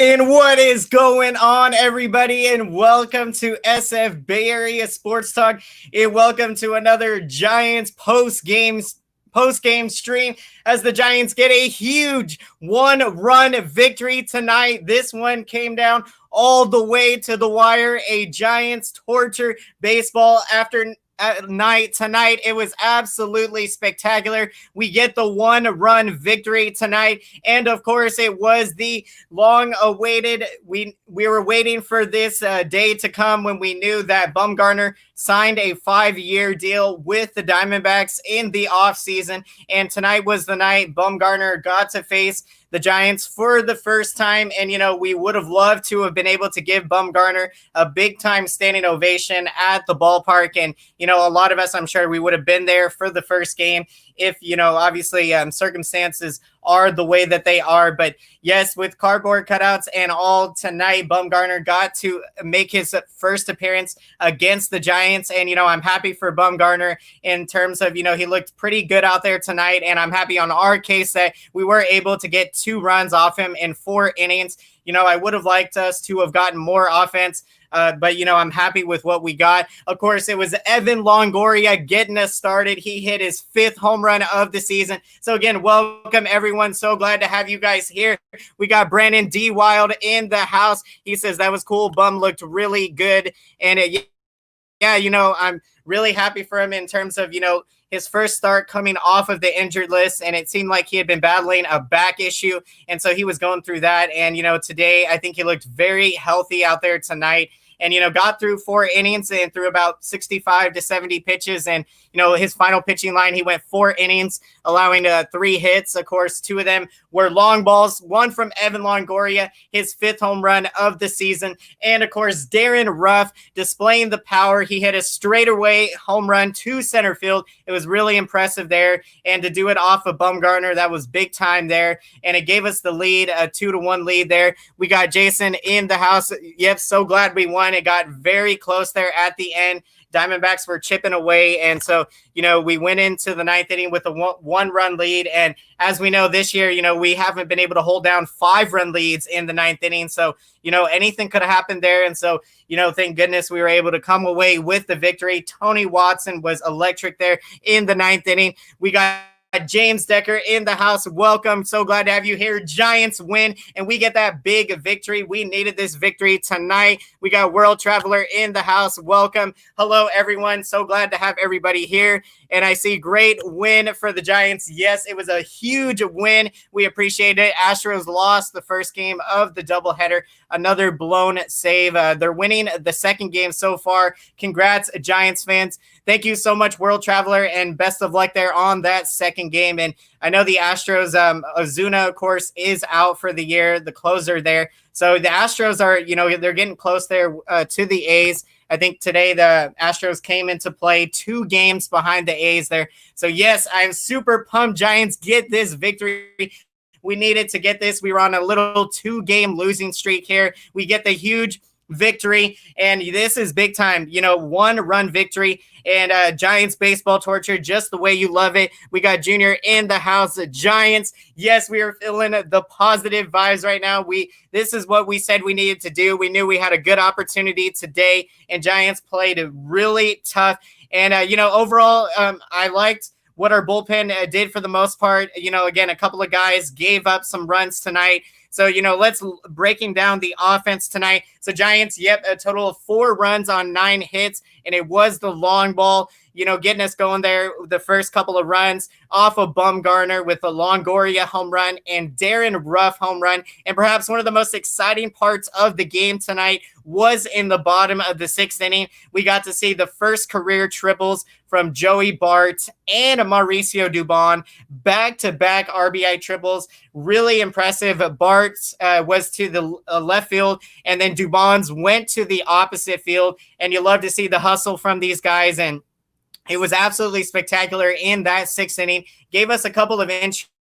And what is going on, everybody? And welcome to SF Bay Area Sports Talk. And welcome to another Giants post-game stream as the Giants get a huge one-run victory tonight. This one came down all the way to the wire. A Giants torture baseball night tonight. It was absolutely spectacular. We get the one-run victory tonight, and of course it was the long-awaited, we were waiting for this day to come when we knew that Bumgarner signed a 5-year deal with the Diamondbacks in the offseason, and tonight was the night Bumgarner got to face the Giants for the first time. And, we would have loved to have been able to give Bumgarner a big-time standing ovation at the ballpark. And, a lot of us, I'm sure we would have been there for the first game if, obviously circumstances are the way that they are. But yes, with cardboard cutouts and all, tonight Bumgarner got to make his first appearance against the Giants. And, I'm happy for Bumgarner in terms of, he looked pretty good out there tonight. And I'm happy on our case that we were able to get 2 runs off him in 4 innings. I would have liked us to have gotten more offense. But, I'm happy with what we got. Of course, it was Evan Longoria getting us started. He hit his 5th home run of the season. So, again, welcome, everyone. So glad to have you guys here. We got Brandon D. Wild in the house. He says that was cool. Bum looked really good. And, I'm really happy for him in terms of, his first start coming off of the injured list, and it seemed like he had been battling a back issue, and so he was going through that. And, today I think he looked very healthy out there tonight. And, got through 4 innings and threw about 65 to 70 pitches. And, his final pitching line, he went 4 innings, allowing 3 hits. Of course, 2 of them were long balls, 1 from Evan Longoria, his 5th home run of the season. And, of course, Darren Ruff displaying the power. He hit a straightaway home run to center field. It was really impressive there. And to do it off of Bumgarner, that was big time there. And it gave us the lead, a 2-1 lead there. We got Jason in the house. Yep, so glad we won. It got very close there at the end. Diamondbacks were chipping away. And so, we went into the 9th inning with a one-run lead. And as we know this year, we haven't been able to hold down 5-run leads in the 9th inning. So, anything could have happened there. And so, thank goodness we were able to come away with the victory. Tony Watson was electric there in the 9th inning. We got James Decker in the house. Welcome. So glad to have you here. Giants win, and we get that big victory. We needed this victory tonight. We got World Traveler in the house. Welcome. Hello, everyone. So glad to have everybody here. And I see great win for the Giants. Yes, it was a huge win. We appreciate it. Astros lost the first game of the doubleheader. Another blown save. They're winning the second game so far. Congrats, Giants fans. Thank you so much, World Traveler, and best of luck there on that second game. And I know the Astros, Ozuna, of course, is out for the year, the closer there. So the Astros are, they're getting close there to the A's. I think today the Astros came into play 2 games behind the A's there. So, yes, I'm super pumped. Giants get this victory. We needed to get this. We were on a little 2-game losing streak here. We get the huge victory, and this is big time, 1-run victory, and Giants baseball torture just the way you love it. We got Junior in the house. Giants, yes, we are feeling the positive vibes right now. This is what we said we needed to do. We knew we had a good opportunity today, and Giants played really tough. And overall, I liked what our bullpen did for the most part. Again, a couple of guys gave up some runs tonight. So, let's breaking down the offense tonight. So Giants, a total of 4 runs on 9 hits, and it was the long ball, getting us going there. The first couple of runs off of Bumgarner with a Longoria home run and Darren Ruff home run. And perhaps one of the most exciting parts of the game tonight was in the bottom of the 6th inning. We got to see the first career triples from Joey Bart and Mauricio Dubon, back-to-back RBI triples. Really impressive. Bart's was to the left field, and then Dubon's went to the opposite field. And you love to see the hustle from these guys. And it was absolutely spectacular in that 6th inning. Gave us a couple of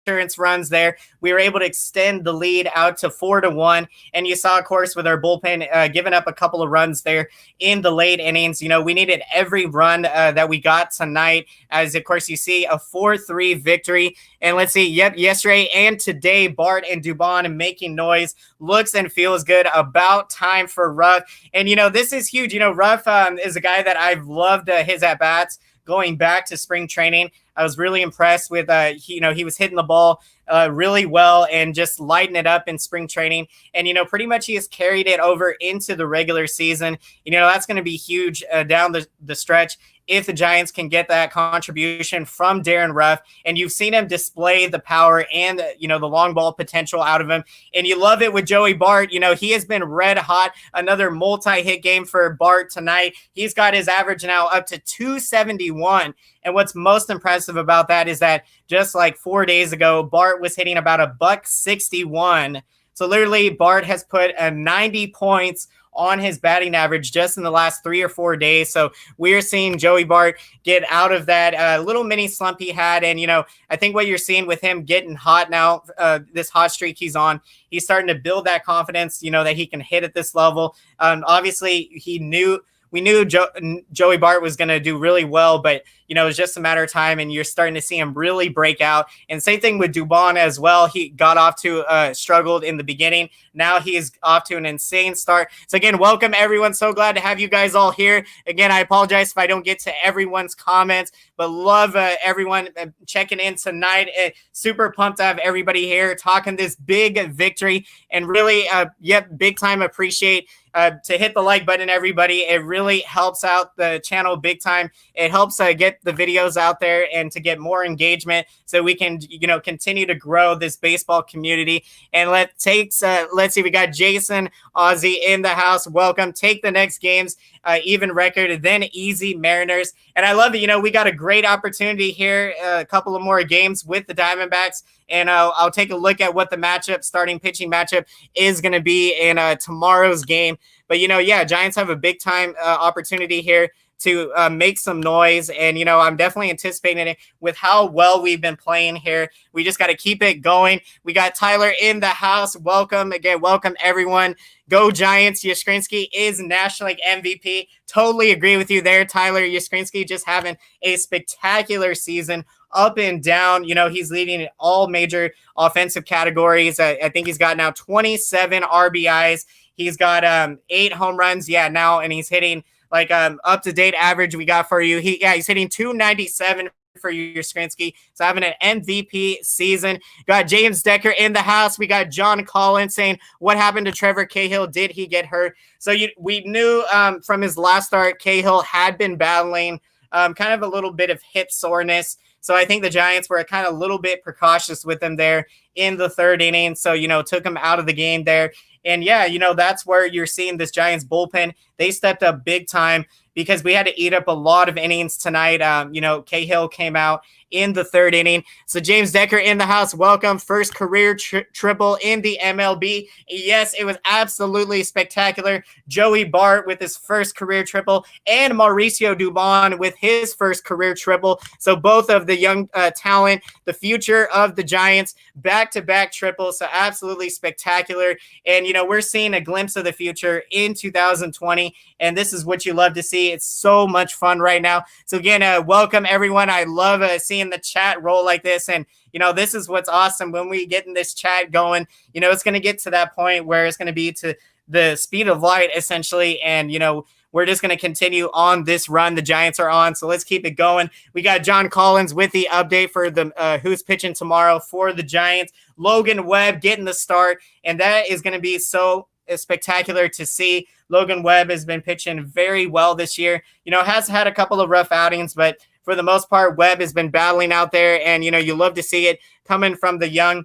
insurance runs there. We were able to extend the lead out to 4-1. And you saw, of course, with our bullpen giving up a couple of runs there in the late innings. We needed every run that we got tonight, as, of course, you see a 4-3 victory. And let's see, yesterday and today, Bart and Dubon making noise. Looks and feels good. About time for Ruff. And, this is huge. Ruff is a guy that I've loved his at-bats going back to spring training. I was really impressed with, he was hitting the ball really well and just lighting it up in spring training. And, pretty much he has carried it over into the regular season. That's going to be huge down the stretch if the Giants can get that contribution from Darren Ruff. And you've seen him display the power and, the long ball potential out of him. And you love it with Joey Bart. He has been red hot. Another multi-hit game for Bart tonight. He's got his average now up to 271. And what's most impressive about that is that just like 4 days ago, Bart was hitting about a $161. So literally, Bart has put 90 points on his batting average just in the last 3 or 4 days. So we're seeing Joey Bart get out of that little mini slump he had. And, I think what you're seeing with him getting hot now, this hot streak he's on, he's starting to build that confidence, that he can hit at this level. Obviously, we knew Joey Bart was going to do really well, but, it was just a matter of time, and you're starting to see him really break out. And same thing with Dubon as well. He got off to struggled in the beginning. Now he is off to an insane start. So again, welcome everyone. So glad to have you guys all here. Again, I apologize if I don't get to everyone's comments, but love everyone checking in tonight. Super pumped to have everybody here talking this big victory, and really, big time appreciate to hit the like button, everybody. It really helps out the channel big time. It helps get the videos out there and to get more engagement so we can, continue to grow this baseball community. And let's see, we got Jason Ozzy in the house. Welcome. Take the next games, even record, then easy Mariners. And I love it. We got a great opportunity here, a couple of more games with the Diamondbacks. And I'll take a look at what the starting pitching matchup is going to be in tomorrow's game. But, Giants have a big time opportunity here to make some noise. And, I'm definitely anticipating it with how well we've been playing here. We just got to keep it going. We got Tyler in the house. Welcome again. Welcome, everyone. Go Giants. Yastrzemski is National League MVP. Totally agree with you there, Tyler. Yastrzemski just having a spectacular season up and down. He's leading in all major offensive categories. I think he's got now 27 RBIs. He's got 8 home runs. Now, and he's hitting like up-to-date average we got for you. He's hitting 297 for you, Yastrzemski. So having an MVP season. Got James Decker in the house. We got John Collins saying, what happened to Trevor Cahill? Did he get hurt? So we knew from his last start, Cahill had been battling kind of a little bit of hip soreness. So I think the Giants were kind of a little bit precautious with him there in the 3rd inning. So, took him out of the game there. And that's where you're seeing this Giants bullpen. They stepped up big time because we had to eat up a lot of innings tonight. Cahill came out in the 3rd inning. So James Decker in the house, welcome. First career triple in the MLB. Yes, it was absolutely spectacular. Joey Bart with his first career triple, and Mauricio Dubon with his first career triple. So both of the young talent, the future of the Giants, back-to-back triples. So absolutely spectacular. And, we're seeing a glimpse of the future in 2020. And this is what you love to see. It's so much fun right now. So again, welcome everyone. I love seeing the chat roll like this. And, this is what's awesome when we get in this chat going. It's going to get to that point where it's going to be to the speed of light, essentially. And, we're just going to continue on this run the Giants are on. So let's keep it going. We got John Collins with the update for the who's pitching tomorrow for the Giants. Logan Webb getting the start, and that is going to be so spectacular to see. Logan Webb has been pitching very well this year. Has had a couple of rough outings, but for the most part, Webb has been battling out there, and, you love to see it coming from the young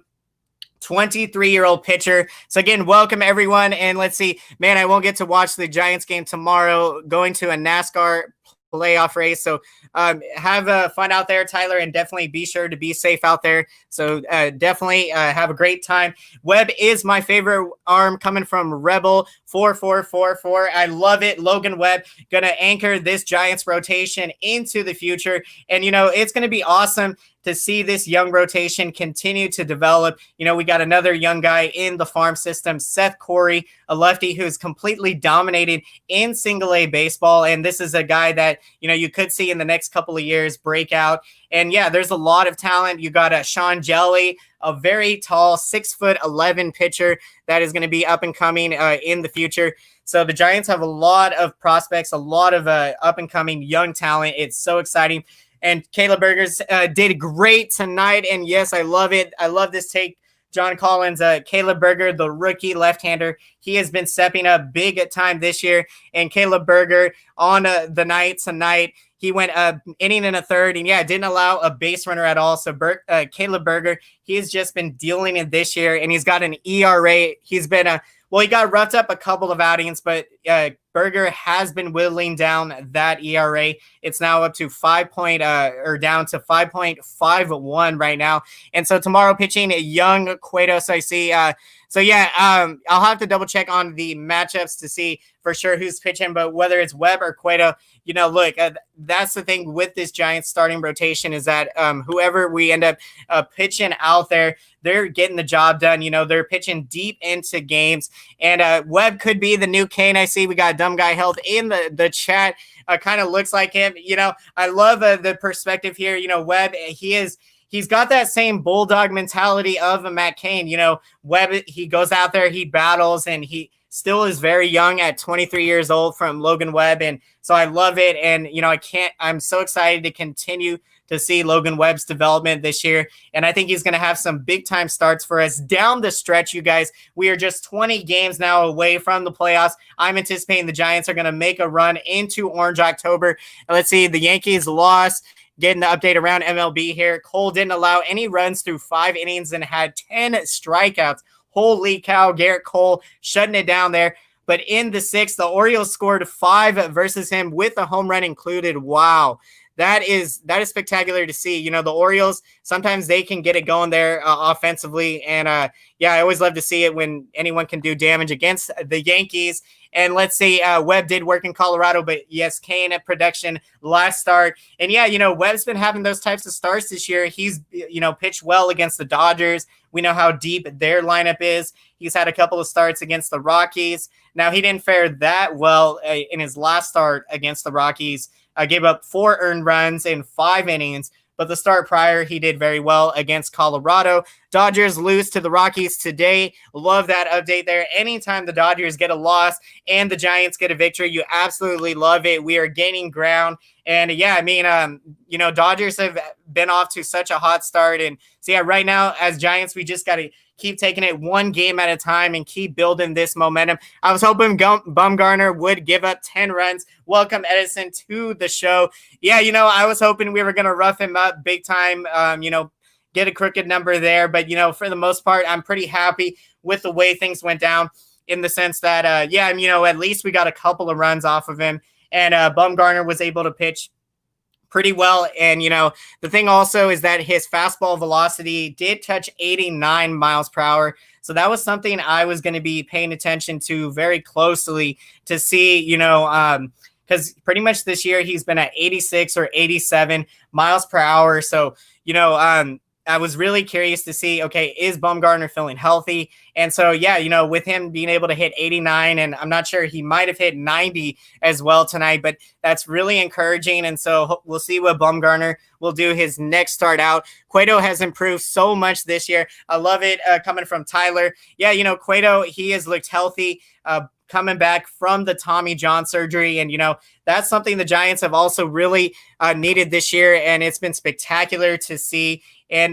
23-year-old pitcher. So again, welcome everyone. And let's see, man, I won't get to watch the Giants game tomorrow, going to a NASCAR playoff race. So have fun out there, Tyler, and definitely be sure to be safe out there. So definitely have a great time. Webb is my favorite arm, coming from Rebel 4444. I love it. Logan Webb going to anchor this Giants rotation into the future. And, it's going to be awesome to see this young rotation continue to develop. We got another young guy in the farm system, Seth Corey, a lefty who's completely dominated in single A baseball. And this is a guy that, you could see in the next couple of years break out. And yeah, there's a lot of talent. You got Sean Jelly, a very tall 6'11" pitcher that is going to be up and coming in the future. So the Giants have a lot of prospects, a lot of up and coming young talent. It's so exciting. And Caleb Burgers did great tonight. And yes, I love it. I love this take. John Collins, Caleb Burger, the rookie left-hander, he has been stepping up big at time this year. And Caleb Burger on the night tonight, he went inning and a third, and didn't allow a base runner at all. So Caleb Burger, he has just been dealing it this year, and he's got an ERA. He's been he got roughed up a couple of outings, but Burger has been whittling down that ERA. It's now up to down to 5.51 right now. And so tomorrow pitching a young Cueto. So I see. I'll have to double check on the matchups to see for sure who's pitching, but whether it's Webb or Cueto, look, that's the thing with this Giants starting rotation is that whoever we end up pitching out there, they're getting the job done. They're pitching deep into games, and Webb could be the new Kane. I see we got Dumb Guy Health in the chat. Kind of looks like him. I love the perspective here. Webb, he's got that same bulldog mentality of a Matt Cain. Webb, he goes out there, he battles, and he still is very young at 23 years old from Logan Webb. And so I love it. And, I'm so excited to continue to see Logan Webb's development this year. And I think he's going to have some big time starts for us down the stretch, you guys. We are just 20 games now away from the playoffs. I'm anticipating the Giants are going to make a run into Orange October. And let's see, the Yankees lost. Getting the update around MLB here. Cole didn't allow any runs through 5 innings and had 10 strikeouts. Holy cow, Garrett Cole shutting it down there. But in the 6th, the Orioles scored 5 versus him with a home run included. Wow. That is spectacular to see. The Orioles, sometimes they can get it going there offensively. And I always love to see it when anyone can do damage against the Yankees. And let's see, Webb did work in Colorado, but yes, Kane at production last start. And Webb's been having those types of starts this year. He's, pitched well against the Dodgers. We know how deep their lineup is. He's had a couple of starts against the Rockies. Now, he didn't fare that well in his last start against the Rockies. Gave up 4 earned runs in 5 innings. But the start prior, he did very well against Colorado. Dodgers lose to the Rockies today. Love that update there. Anytime the Dodgers get a loss and the Giants get a victory, you absolutely love it. We are gaining ground. And Dodgers have been off to such a hot start. And so right now as Giants, we just got to keep taking it one game at a time and keep building this momentum. I was hoping Bumgarner would give up 10 runs. Welcome, Edison, to the show. I was hoping we were going to rough him up big time, get a crooked number there. But, for the most part, I'm pretty happy with the way things went down in the sense that, at least we got a couple of runs off of him. And Bumgarner was able to pitch pretty well. And, the thing also is that his fastball velocity did touch 89 miles per hour. So that was something I was going to be paying attention to very closely to see, because pretty much this year he's been at 86 or 87 miles per hour. So, I was really curious to see, okay, is Bumgarner feeling healthy? And so, with him being able to hit 89, and I'm not sure, he might have hit 90 as well tonight, but that's really encouraging. And so we'll see what Bumgarner will do his next start out. Cueto has improved so much this year. I love it coming from Tyler. Cueto, he has looked healthy, coming back from the Tommy John surgery. And, that's something the Giants have also really needed this year. And it's been spectacular to see. And,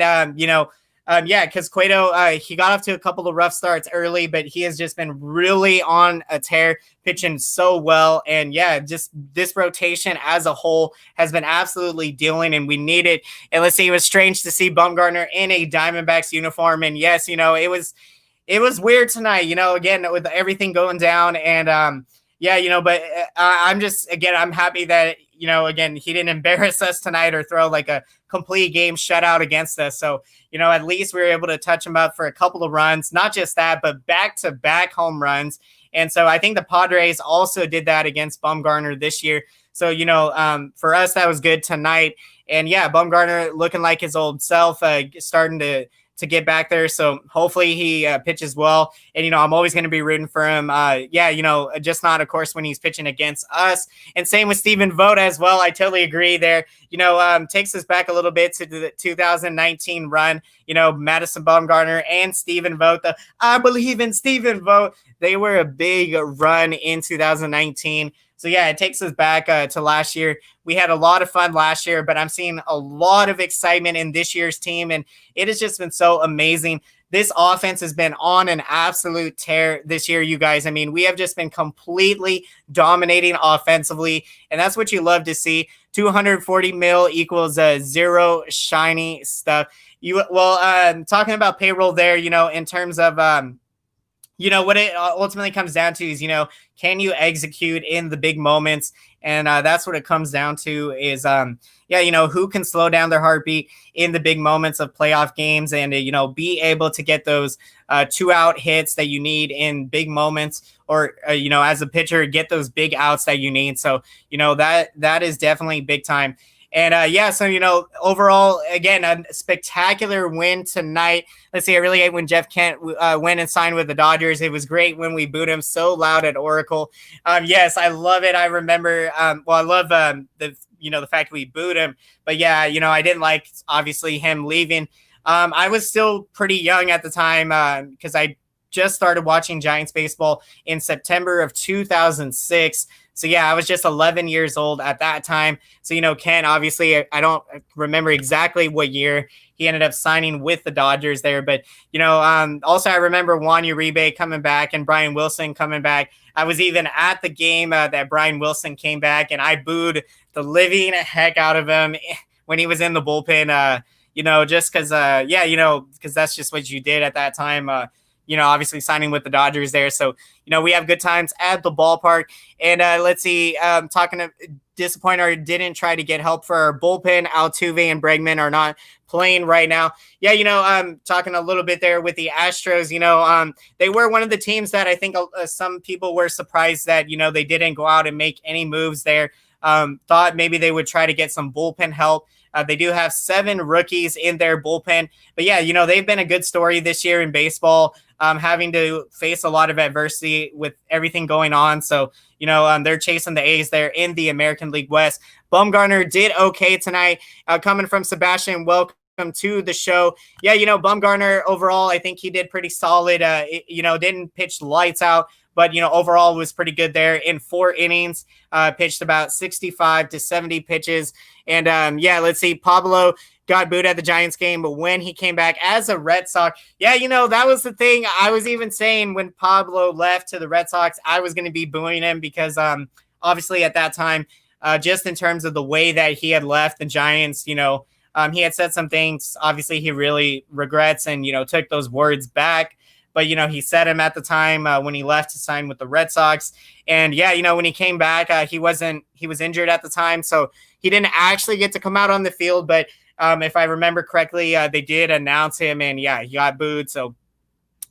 because Cueto, he got off to a couple of rough starts early, but he has just been really on a tear, pitching so well. And just this rotation as a whole has been absolutely dealing, and we need it. And let's see, it was strange to see Bumgarner in a Diamondbacks uniform. And yes, it was weird tonight, again, with everything going down. And, but I'm happy that, again, he didn't embarrass us tonight or throw like a complete game shutout against us. So, at least we were able to touch him up for a couple of runs, not just that, but back-to-back home runs. And so I think the Padres also did that against Bumgarner this year. So, for us, that was good tonight. And yeah, Bumgarner looking like his old self, starting to get back there. So hopefully he pitches well. And, I'm always going to be rooting for him. Just not, of course, when he's pitching against us. And same with Stephen Vogt as well. I totally agree there. Takes us back a little bit to the 2019 run. Madison Bumgarner and Stephen Vogt. I believe in Stephen Vogt. They were a big run in 2019. So, yeah, it takes us back to last year. We had a lot of fun last year, but I'm seeing a lot of excitement in this year's team, and it has just been so amazing. This offense has been on an absolute tear this year, you guys. I mean, we have just been completely dominating offensively, and that's what you love to see. 240 mil equals zero shiny stuff. Talking about payroll there, in terms of what it ultimately comes down to is, can you execute in the big moments? And that's what it comes down to is, who can slow down their heartbeat in the big moments of playoff games and, be able to get those 2-out hits that you need in big moments or, as a pitcher, get those big outs that you need. So, that is definitely big time. And overall, again, a spectacular win tonight. Let's see, I really hate when Jeff Kent went and signed with the Dodgers. It was great when we booed him so loud at Oracle. Yes, I love it. I remember, I love the fact we booed him. But yeah, I didn't like, obviously, him leaving. I was still pretty young at the time because I just started watching Giants baseball in September of 2006. So, yeah, I was just 11 years old at that time. So, Ken, obviously, I don't remember exactly what year he ended up signing with the Dodgers there. But, also I remember Juan Uribe coming back and Brian Wilson coming back. I was even at the game that Brian Wilson came back, and I booed the living heck out of him when he was in the bullpen, just because, because that's just what you did at that time. Obviously signing with the Dodgers there. So, we have good times at the ballpark. And let's see, talking to disappoint or didn't try to get help for our bullpen. Altuve and Bregman are not playing right now. Yeah, talking a little bit there with the Astros, they were one of the teams that I think some people were surprised that, they didn't go out and make any moves there. Thought maybe they would try to get some bullpen help. They do have 7 rookies in their bullpen. But yeah, they've been a good story this year in baseball, having to face a lot of adversity with everything going on. So, they're chasing the A's there in the American League West. Bumgarner did okay tonight. Coming from Sebastian, welcome to the show. Yeah, Bumgarner overall, I think he did pretty solid. Didn't pitch lights out, but, overall was pretty good there in 4 innings, pitched about 65 to 70 pitches. And, let's see, Pablo got booed at the Giants game, but when he came back as a Red Sox, that was the thing. I was even saying when Pablo left to the Red Sox, I was going to be booing him because obviously at that time, just in terms of the way that he had left the Giants, he had said some things, obviously he really regrets and, took those words back. But, he said him at the time when he left to sign with the Red Sox. And, when he came back, he was injured at the time. So he didn't actually get to come out on the field. But if I remember correctly, they did announce him. And, he got booed. So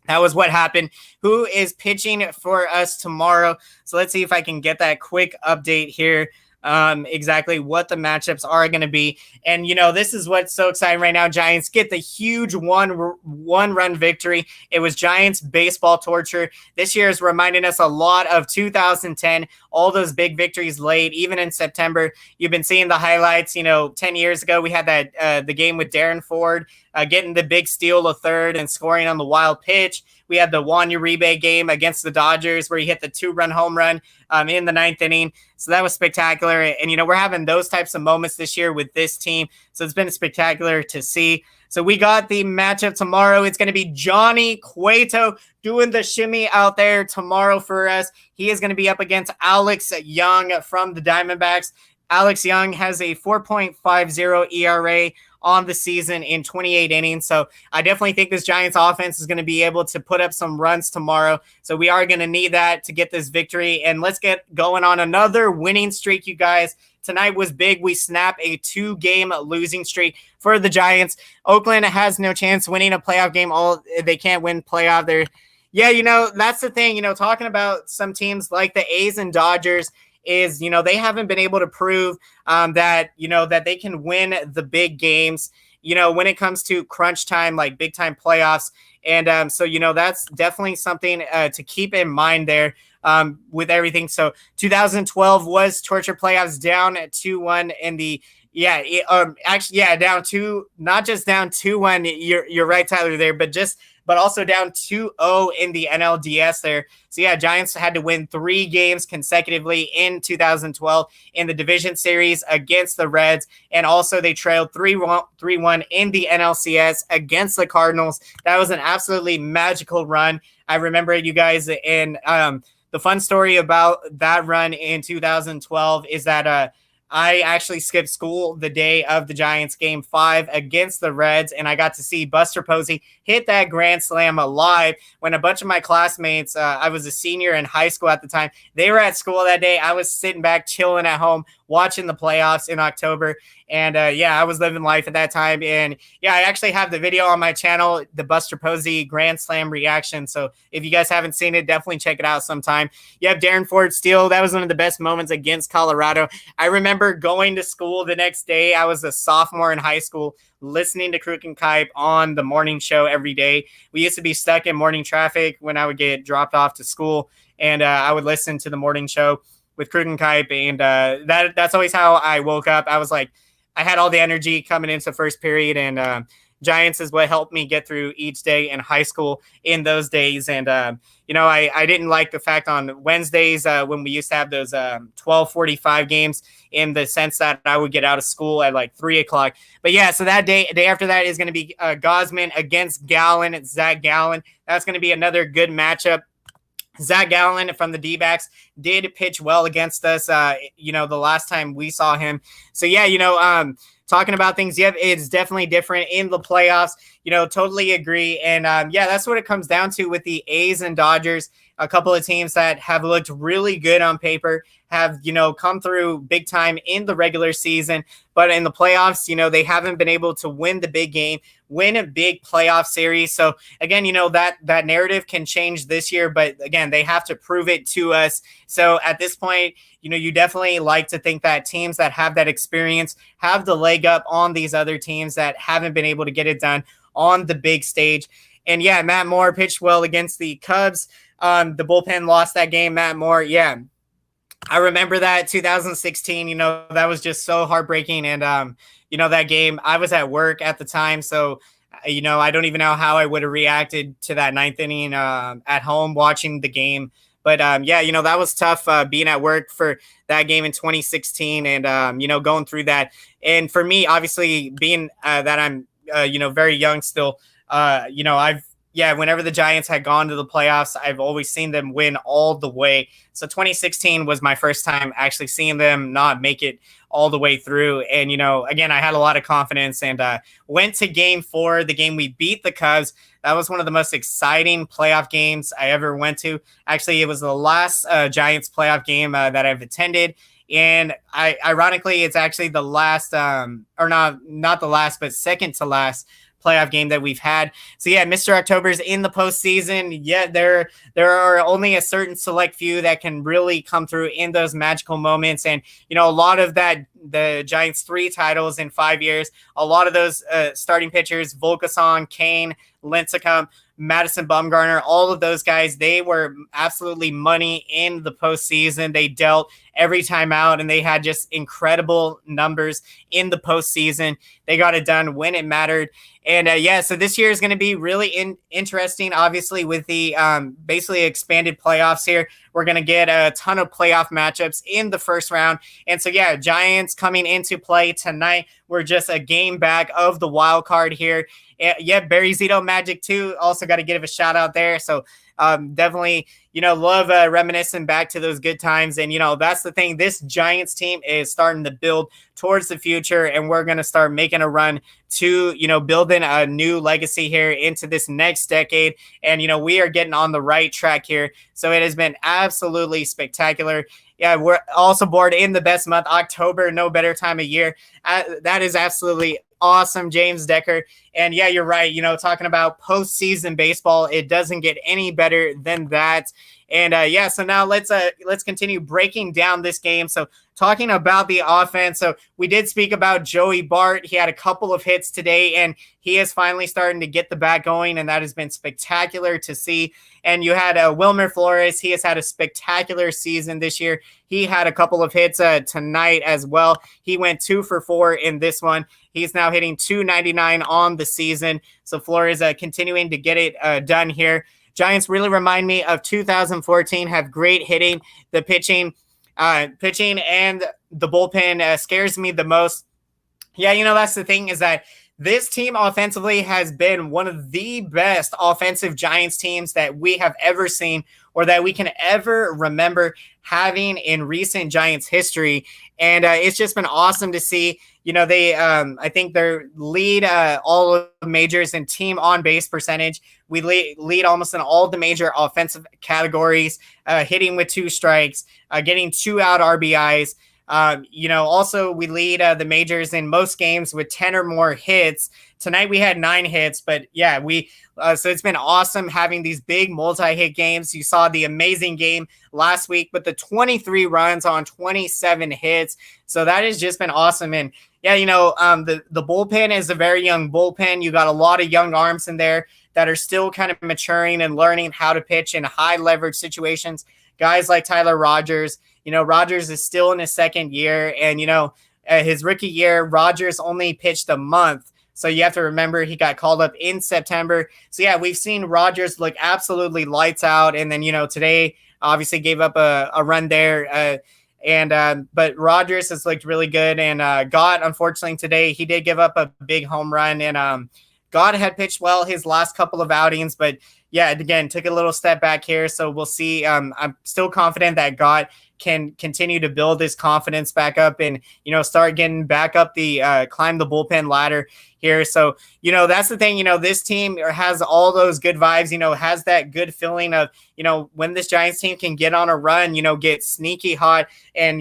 that was what happened. Who is pitching for us tomorrow? So let's see if I can get that quick update here. Exactly what the matchups are going to be. And, this is what's so exciting right now. Giants get the huge one-run victory. It was Giants baseball torture. This year is reminding us a lot of 2010, all those big victories late, even in September. You've been seeing the highlights. 10 years ago, we had that the game with Darren Ford getting the big steal of third and scoring on the wild pitch. We had the Juan Uribe game against the Dodgers where he hit the 2-run home run in the 9th inning. So that was spectacular. And, we're having those types of moments this year with this team. So it's been spectacular to see. So we got the matchup tomorrow. It's going to be Johnny Cueto doing the shimmy out there tomorrow for us. He is going to be up against Alex Young from the Diamondbacks. Alex Young has a 4.50 ERA on the season in 28 innings. So I definitely think this Giants offense is going to be able to put up some runs tomorrow. So we are going to need that to get this victory. And let's get going on another winning streak, you guys. Tonight was big. We snap a 2-game losing streak for the Giants. Oakland has no chance winning a playoff game. They can't win playoff. Yeah, that's the thing, talking about some teams like the A's and Dodgers is, they haven't been able to prove that, that they can win the big games, when it comes to crunch time, like big time playoffs. And so, that's definitely something to keep in mind there with everything. So 2012 was torture playoffs down at 2-1 in the down two, not just down 2-1. You're right, Tyler, there, but also down 2-0 in the NLDS there. So yeah, Giants had to win 3 games consecutively in 2012 in the division series against the Reds, and also they trailed 3-1 in the NLCS against the Cardinals. That was an absolutely magical run. I remember you guys, and the fun story about that run in 2012 is that I actually skipped school the day of the Giants game 5 against the Reds, and I got to see Buster Posey hit that grand slam live when a bunch of my classmates, I was a senior in high school at the time, they were at school that day. I was sitting back chilling at home watching the playoffs in October. And I was living life at that time. And yeah, I actually have the video on my channel, the Buster Posey Grand Slam reaction. So if you guys haven't seen it, definitely check it out sometime. You have Darren Ford steal. That was one of the best moments against Colorado. I remember going to school the next day. I was a sophomore in high school, listening to Crook and Kipe on the morning show every day. We used to be stuck in morning traffic when I would get dropped off to school, and I would listen to the morning show with Crook and Kipe, and that's always how I woke up. I was like, I had all the energy coming into the first period, and Giants is what helped me get through each day in high school in those days. And, I didn't like the fact on Wednesdays when we used to have those 12:45 games, in the sense that I would get out of school at like 3 o'clock. But yeah, so that day after that is going to be Gosman against Gallen. It's Zach Gallen. That's going to be another good matchup. Zach Gallen from the D-backs did pitch well against us, the last time we saw him. So, yeah, talking about things, yeah, it's definitely different in the playoffs. Totally agree. And, that's what it comes down to with the A's and Dodgers. A couple of teams that have looked really good on paper, have, come through big time in the regular season. But in the playoffs, they haven't been able to win the big game, win a big playoff series. So, again, that narrative can change this year. But, again, they have to prove it to us. So, at this point, you definitely like to think that teams that have that experience have the leg up on these other teams that haven't been able to get it done on the big stage. And, yeah, Matt Moore pitched well against the Cubs. The bullpen lost that game, Matt Moore. Yeah, I remember that 2016, that was just so heartbreaking. And, that game, I was at work at the time. So, I don't even know how I would have reacted to that 9th inning at home watching the game. But, that was tough being at work for that game in 2016 and, going through that. And for me, obviously, being that I'm, very young still, whenever the Giants had gone to the playoffs, I've always seen them win all the way. So 2016 was my first time actually seeing them not make it all the way through. And, again, I had a lot of confidence and went to game 4, the game we beat the Cubs. That was one of the most exciting playoff games I ever went to. Actually, it was the last Giants playoff game that I've attended. And ironically, it's actually the last, or not the last, but second to last playoff game that we've had. So yeah, Mr. October's in the postseason. Yeah, there are only a certain select few that can really come through in those magical moments. And, a lot of that, the Giants' 3 titles in 5 years, a lot of those starting pitchers, Volkason, Kane, Lincecum, Madison Bumgarner, all of those guys, they were absolutely money in the postseason. They dealt every time out, and they had just incredible numbers in the postseason. They got it done when it mattered. And so this year is going to be really interesting, obviously, with the basically expanded playoffs here. We're going to get a ton of playoff matchups in the first round. And so, yeah, Giants coming into play tonight. We're just a game back of the wild card here. Yeah, Barry Zito Magic too. Also got to give a shout out there. So definitely, love reminiscing back to those good times. And, that's the thing. This Giants team is starting to build towards the future, and we're going to start making a run to, building a new legacy here into this next decade. And, we are getting on the right track here. So it has been absolutely spectacular. Yeah, we're also bored in the best month, October, no better time of year. That is absolutely awesome James Decker. And yeah, you're right. Talking about postseason baseball, it doesn't get any better than that. And so now let's continue breaking down this game. So talking about the offense, so we did speak about Joey Bart. He had a couple of hits today, and he is finally starting to get the bat going, and that has been spectacular to see. And you had Wilmer Flores. He has had a spectacular season this year. He had a couple of hits tonight as well. He went 2 for 4 in this one. He's now hitting .299 on the season. So Flores continuing to get it done here. Giants really remind me of 2014, have great hitting. The pitching and the bullpen scares me the most. Yeah, that's the thing, is that this team offensively has been one of the best offensive Giants teams that we have ever seen, or that we can ever remember having in recent Giants history. And it's just been awesome to see. They I think they lead all of the majors in team on base percentage. We lead almost in all the major offensive categories, hitting with 2 strikes, getting 2 out RBIs. Also we lead the majors in most games with 10 or more hits. Tonight we had 9 hits, but yeah, so it's been awesome having these big multi-hit games. You saw the amazing game last week, but the 23 runs on 27 hits. So that has just been awesome. And yeah, the bullpen is a very young bullpen. You got a lot of young arms in there that are still kind of maturing and learning how to pitch in high leverage situations. Guys like Tyler Rogers. Rogers is still in his second year, and his rookie year, Rogers only pitched a month. So you have to remember he got called up in September. So yeah, we've seen Rogers look absolutely lights out. And then, today obviously gave up a run there. But Rogers has looked really good. And Gott, unfortunately today, he did give up a big home run. And Gott had pitched well his last couple of outings, but yeah, again, took a little step back here. So we'll see. I'm still confident that Gott can continue to build his confidence back up and, start getting back up climb the bullpen ladder here. So, that's the thing, this team has all those good vibes, has that good feeling of, when this Giants team can get on a run, get sneaky hot. And,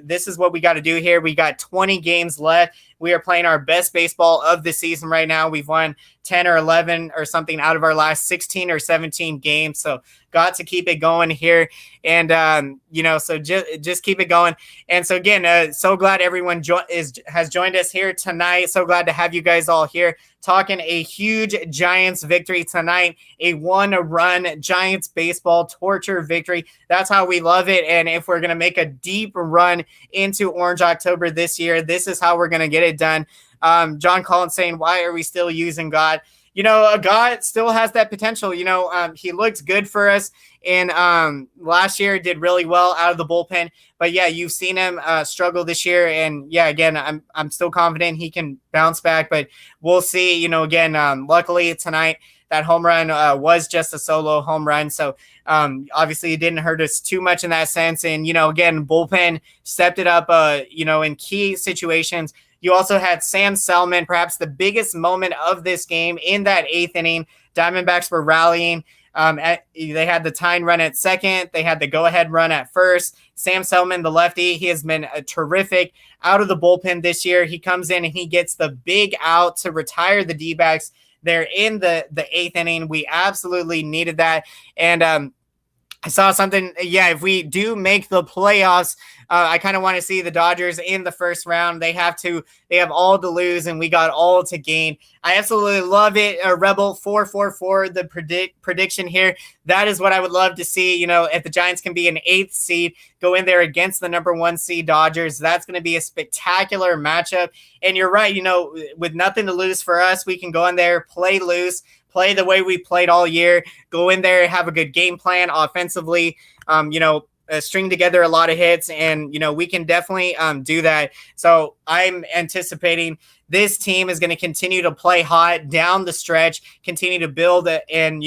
this is what we got to do here. We got 20 games left. We are playing our best baseball of the season right now. We've won 10 or 11 or something out of our last 16 or 17 games. So got to keep it going here. And, so just keep it going. And so again, so glad everyone has joined us here tonight. So glad to have you guys all here talking a huge Giants victory tonight, a 1-run Giants baseball torture victory. That's how we love it. And if we're going to make a deep run into Orange October this year, this is how we're going to get it done. John Collins saying, why are we still using God? God still has that potential. He looked good for us in last year, did really well out of the bullpen. But yeah, you've seen him struggle this year. And yeah, again, I'm still confident he can bounce back, but we'll see. Again, luckily tonight, that home run was just a solo home run. So obviously it didn't hurt us too much in that sense. And, again, bullpen stepped it up, in key situations. You also had Sam Selman, perhaps the biggest moment of this game in that 8th inning. Diamondbacks were rallying. They had the tying run at second. They had the go-ahead run at first. Sam Selman, the lefty, he has been terrific out of the bullpen this year. He comes in and he gets the big out to retire the D-backs. They're in the 8th inning. We absolutely needed that. And I saw something. Yeah, if we do make the playoffs, I kind of want to see the Dodgers in the first round. They have all to lose, and we got all to gain. I absolutely love it. Rebel 444, the prediction here. That is what I would love to see. If the Giants can be an 8th seed, go in there against the number 1 seed Dodgers. That's going to be a spectacular matchup. And you're right. With nothing to lose for us, we can go in there, play loose, play the way we played all year, go in there, have a good game plan offensively, string together a lot of hits, and, we can definitely do that. So I'm anticipating this team is going to continue to play hot down the stretch, continue to build it, and,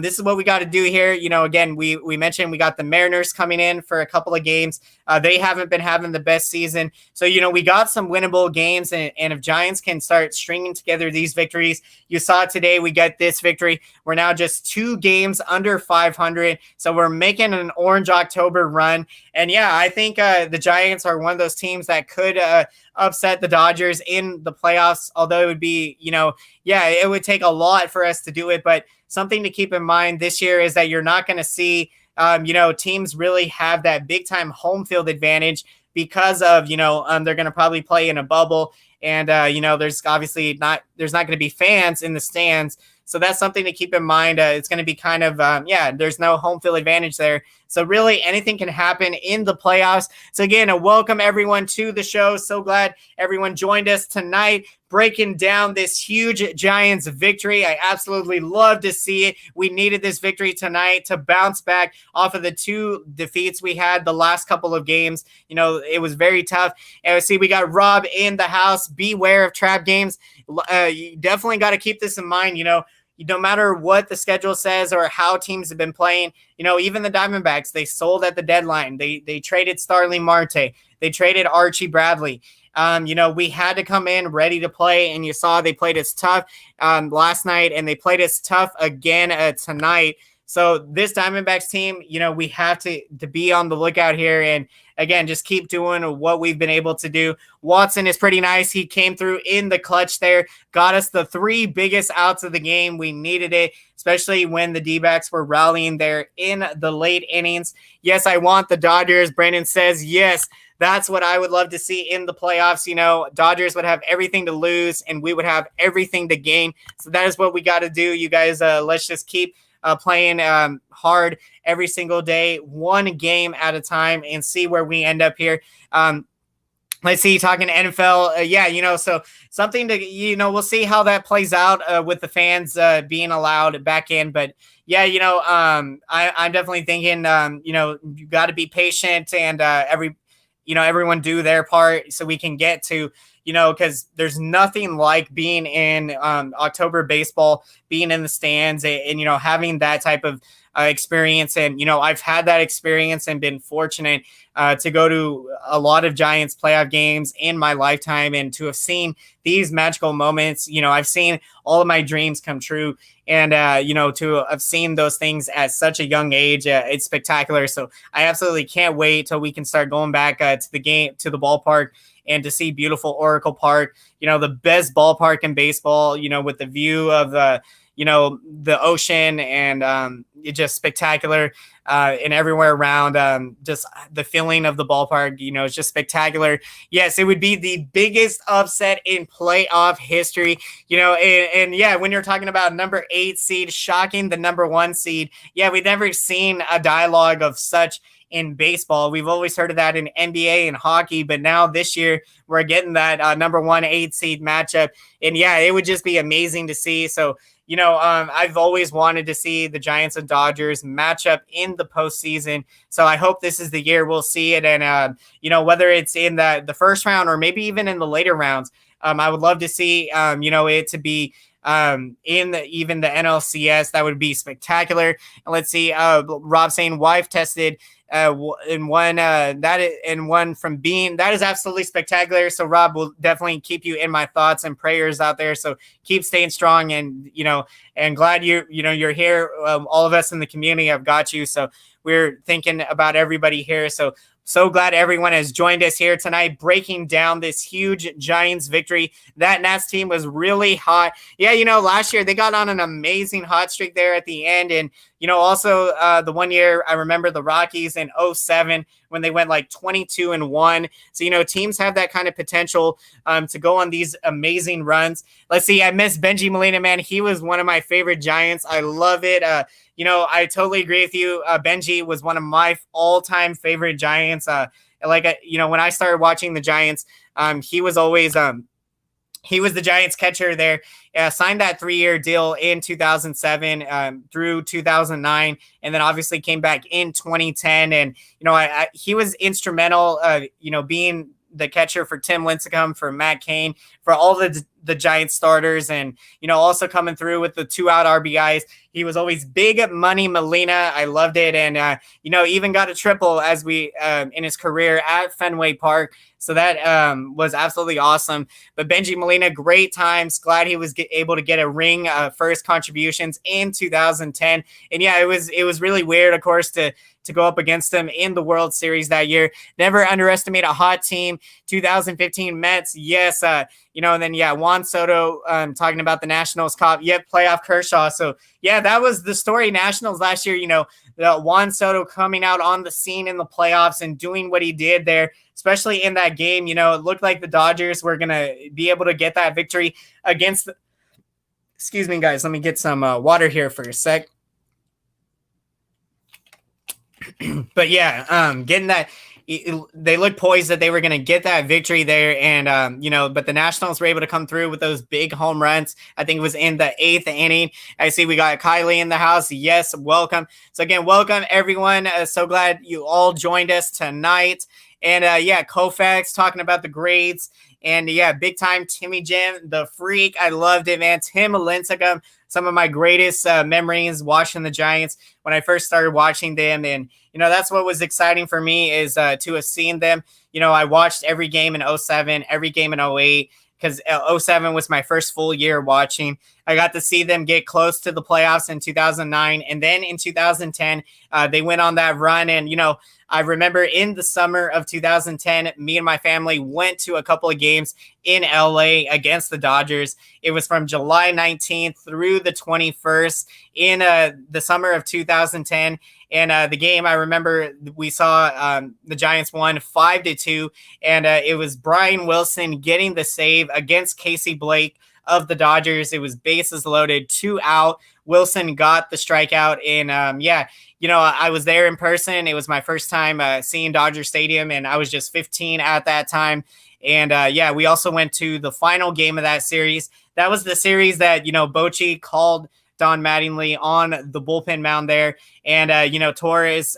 This is what we got to do here. Again, we mentioned we got the Mariners coming in for a couple of games. They haven't been having the best season. So, we got some winnable games. And if Giants can start stringing together these victories, you saw today we got this victory. We're now just 2 games under 500. So we're making an Orange October run. And yeah, I think the Giants are one of those teams that could upset the Dodgers in the playoffs, although it would be, it would take a lot for us to do it. But something to keep in mind this year is that you're not going to see, teams really have that big time home field advantage because of, they're going to probably play in a bubble. And, there's obviously there's not going to be fans in the stands. So that's something to keep in mind. It's going to be kind of, there's no home field advantage there. So really anything can happen in the playoffs. So again, welcome everyone to the show. So glad everyone joined us tonight, breaking down this huge Giants victory. I absolutely love to see it. We needed this victory tonight to bounce back off of the 2 defeats we had the last couple of games. It was very tough. And see, we got Rob in the house. Beware of trap games. You definitely got to keep this in mind. No matter what the schedule says or how teams have been playing, even the Diamondbacks, they sold at the deadline. They traded Starling Marte. They traded Archie Bradley. We had to come in ready to play, and you saw they played us tough last night, and they played us tough again tonight. So this Diamondbacks team, we have to be on the lookout here. And again, just keep doing what we've been able to do. Watson is pretty nice. He came through in the clutch there, got us the 3 biggest outs of the game. We needed it, especially when the D-backs were rallying there in the late innings. Yes, I want the Dodgers. Brandon says, yes, that's what I would love to see in the playoffs. Dodgers would have everything to lose and we would have everything to gain. So that is what we got to do. You guys, let's just keep playing hard every single day, 1 game at a time, and see where we end up here. Let's see, talking NFL. So something to, we'll see how that plays out with the fans being allowed back in. But yeah, I'm definitely thinking, you got to be patient and everyone do their part so we can get to, because there's nothing like being in October baseball, being in the stands and having that type of experience. And, I've had that experience and been fortunate to go to a lot of Giants playoff games in my lifetime and to have seen these magical moments. I've seen all of my dreams come true. And, to have seen those things at such a young age, it's spectacular. So I absolutely can't wait till we can start going back to the ballpark and to see beautiful Oracle Park, the best ballpark in baseball, with the view of the ocean and it's just spectacular and everywhere around. Just the feeling of the ballpark, it's just spectacular. Yes, it would be the biggest upset in playoff history, and yeah, when you're talking about number 8 seed, shocking the number 1 seed. Yeah, we've never seen a dialogue of such in baseball. We've always heard of that in NBA and hockey, but now this year we're getting that number 1 8 seed matchup. And yeah, it would just be amazing to see. So, I've always wanted to see the Giants and Dodgers match up in the postseason. So I hope this is the year we'll see it. And, whether it's in the first round or maybe even in the later rounds, I would love to see, it to be in even the NLCS. That would be spectacular. And let's see, Rob saying wife tested in one from Bean. That is absolutely spectacular. So Rob, will definitely keep you in my thoughts and prayers out there. So keep staying strong, and and glad you're here. All of us in the community have got you. So we're thinking about everybody here. So glad everyone has joined us here tonight, breaking down this huge Giants victory. That Nats team was really hot. Yeah, last year they got on an amazing hot streak there at the end. And, also the one year I remember the Rockies in 2007 when they went like 22-1. So, teams have that kind of potential to go on these amazing runs. Let's see. I miss Benji Molina, man. He was one of my favorite Giants. I love it. I totally agree with you. Benji was one of my all-time favorite Giants. When I started watching the Giants, he was always he was the Giants catcher there. Signed that 3-year deal in 2007 through 2009, and then obviously came back in 2010. And he was instrumental, being the catcher for Tim Lincecum, for Matt Cain, for all the Giants starters, and also coming through with the 2-out RBIs. He was always big at Money Molina. I loved it, and even got a triple as we in his career at Fenway Park. So that was absolutely awesome. But Benji Molina, great times. Glad he was able to get a ring, first contributions in 2010. And yeah, it was really weird, of course, to go up against them in the World Series that year. Never underestimate a hot team. 2015 Mets, yes. And then Juan Soto, talking about the Nationals cop. Yep, playoff Kershaw. So yeah, that was the story. Nationals last year. The Juan Soto coming out on the scene in the playoffs and doing what he did there, especially in that game. It looked like the Dodgers were gonna be able to get that victory against. Excuse me, guys. Let me get some water here for a sec. But yeah, getting that, they looked poised that they were going to get that victory there. And, but the Nationals were able to come through with those big home runs. I think it was in the 8th inning. I see we got Kylie in the house. Yes, welcome. So again, welcome everyone. So glad you all joined us tonight. And Koufax talking about the grades. And big time Timmy Jim, the freak. I loved it, man. Tim Lincecum, some of my greatest memories watching the Giants when I first started watching them. And, that's what was exciting for me is to have seen them. I watched every game in 07, every game in 08, because 07 was my first full year watching. I got to see them get close to the playoffs in 2009. And then in 2010, they went on that run. And, I remember in the summer of 2010, me and my family went to a couple of games in LA against the Dodgers. It was from July 19th through the 21st in the summer of 2010. And the game, I remember we saw the Giants won 5-2. And it was Brian Wilson getting the save against Casey Blake of the Dodgers. It was bases loaded, 2 out. Wilson got the strikeout. And I was there in person. It was my first time seeing Dodger Stadium, and I was just 15 at that time. And we also went to the final game of that series. That was the series that, Bochy called Don Mattingly on the bullpen mound there. And, Torres,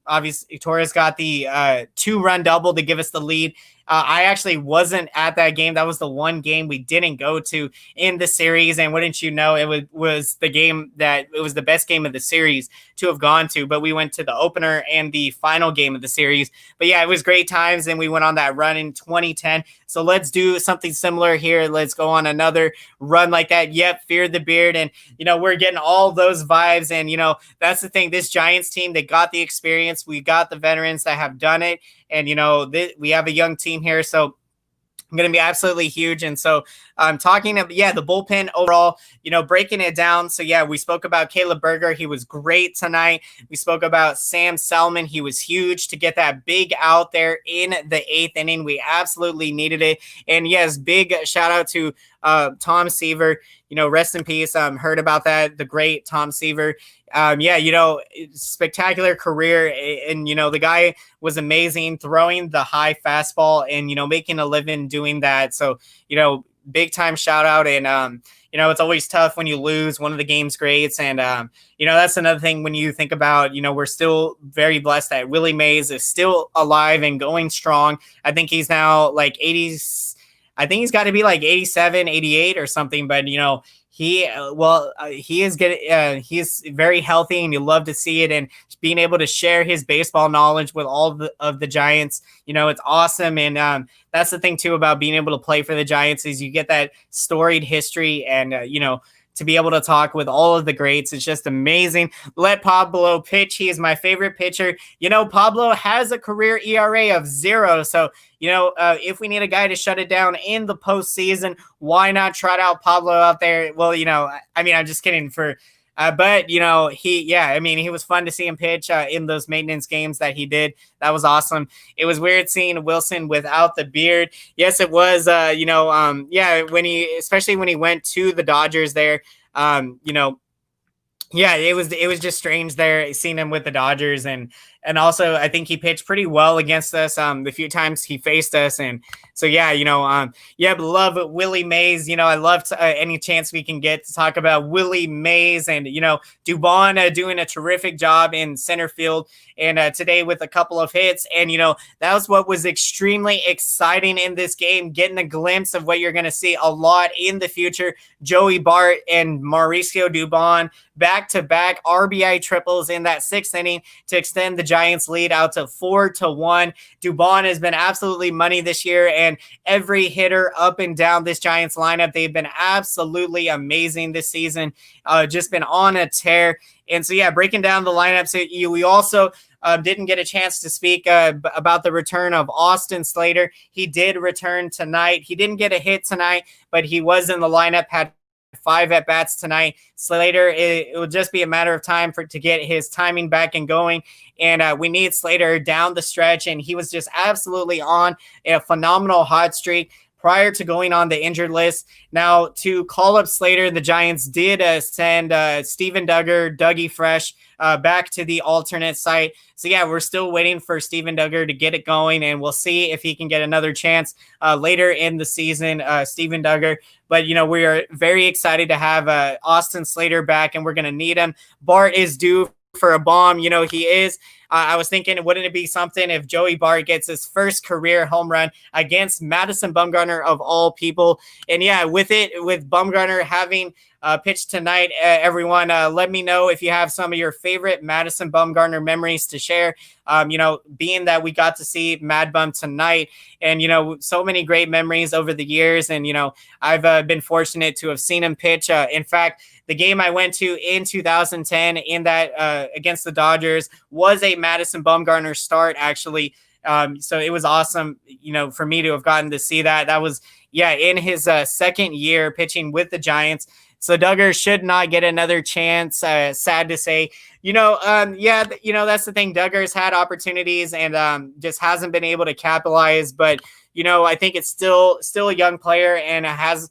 obviously Torres got the 2-run double to give us the lead. I actually wasn't at that game. That was the one game we didn't go to in the series. And wouldn't you know, it was the game that it was the best game of the series to have gone to. But we went to the opener and the final game of the series. But yeah, it was great times. And we went on that run in 2010. So let's do something similar here. Let's go on another run like that. Yep, Fear the Beard. And, we're getting all those vibes. And, that's the thing. This Giants team, they got the experience. We got the veterans that have done it. And, we have a young team here. So I'm going to be absolutely huge. And so I'm talking about, the bullpen overall, breaking it down. So we spoke about Caleb Berger. He was great tonight. We spoke about Sam Selman. He was huge to get that big out there in the 8th inning. We absolutely needed it. And yes, big shout out to Tom Seaver, rest in peace. Heard about that. The great Tom Seaver. Spectacular career. And, the guy was amazing throwing the high fastball and, making a living doing that. So, big time shout out. And, it's always tough when you lose one of the game's greats. And, that's another thing when you think about, we're still very blessed that Willie Mays is still alive and going strong. I think he's now like 80s. I think he's got to be like 87, 88 or something. But, he is getting, he's very healthy and you love to see it, and being able to share his baseball knowledge with all of the Giants, it's awesome. And that's the thing too about being able to play for the Giants is you get that storied history and, to be able to talk with all of the greats. It's just amazing. Let Pablo pitch. He is my favorite pitcher. Pablo has a career ERA of 0. So, if we need a guy to shut it down in the postseason, why not trot out Pablo out there? Well, I'm just kidding but he was fun to see him pitch in those maintenance games that he did. That was awesome. It was weird seeing Wilson without the beard. Yes, it was, especially when he went to the Dodgers there, it was just strange there seeing him with the Dodgers. And and also I think he pitched pretty well against us the few times he faced us. And so yeah, love Willie Mays. I love any chance we can get to talk about Willie Mays, and Dubon doing a terrific job in center field, and today with a couple of hits. And that was what was extremely exciting in this game, getting a glimpse of what you're going to see a lot in the future. Joey Bart and Mauricio Dubon back-to-back RBI triples in that 6th inning to extend the Giants lead out to 4-1. Dubon has been absolutely money this year, and every hitter up and down this Giants lineup, they've been absolutely amazing this season. Just been on a tear. And so, yeah, breaking down the lineups, we also didn't get a chance to speak about the return of Austin Slater. He did return tonight. He didn't get a hit tonight, but he was in the lineup, had 5 at-bats tonight. Slater, it will just be a matter of time to get his timing back and going. And we need Slater down the stretch, and he was just absolutely on a phenomenal hot streak prior to going on the injured list. Now, to call up Slater, the Giants did send Steven Duggar, Dougie Fresh, back to the alternate site. So, yeah, we're still waiting for Steven Duggar to get it going, and we'll see if he can get another chance later in the season, Steven Duggar. But, we are very excited to have Austin Slater back, and we're going to need him. Bart is due for a bomb. He is. I was thinking, wouldn't it be something if Joey Bart gets his first career home run against Madison Bumgarner of all people? And yeah, with Bumgarner having pitched tonight, everyone, let me know if you have some of your favorite Madison Bumgarner memories to share. Being that we got to see MadBum tonight, and so many great memories over the years, and I've been fortunate to have seen him pitch. In fact, the game I went to in 2010 in that against the Dodgers was a Madison Bumgarner start, actually. So it was awesome, for me to have gotten to see that. That was, in his second year pitching with the Giants. So Duggar should not get another chance. Sad to say, that's the thing. Duggar's had opportunities and just hasn't been able to capitalize. But, I think it's still a young player and has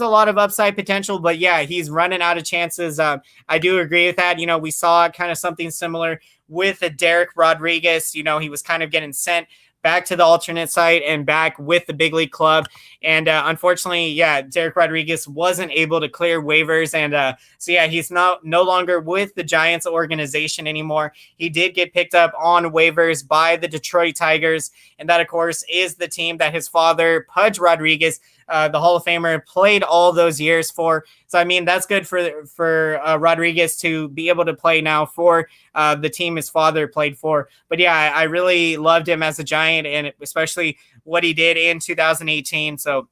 a lot of upside potential, but yeah, he's running out of chances. I do agree with that. We saw kind of something similar with Derek Rodriguez. He was kind of getting sent back to the alternate site and back with the big league club. And unfortunately, Derek Rodriguez wasn't able to clear waivers. And he's no longer with the Giants organization anymore. He did get picked up on waivers by the Detroit Tigers. And that, of course, is the team that his father, Pudge Rodriguez, the Hall of Famer, played all those years for. So, I mean, that's good for Rodriguez to be able to play now for the team his father played for. But yeah, I really loved him as a Giant, and especially what he did in 2018. So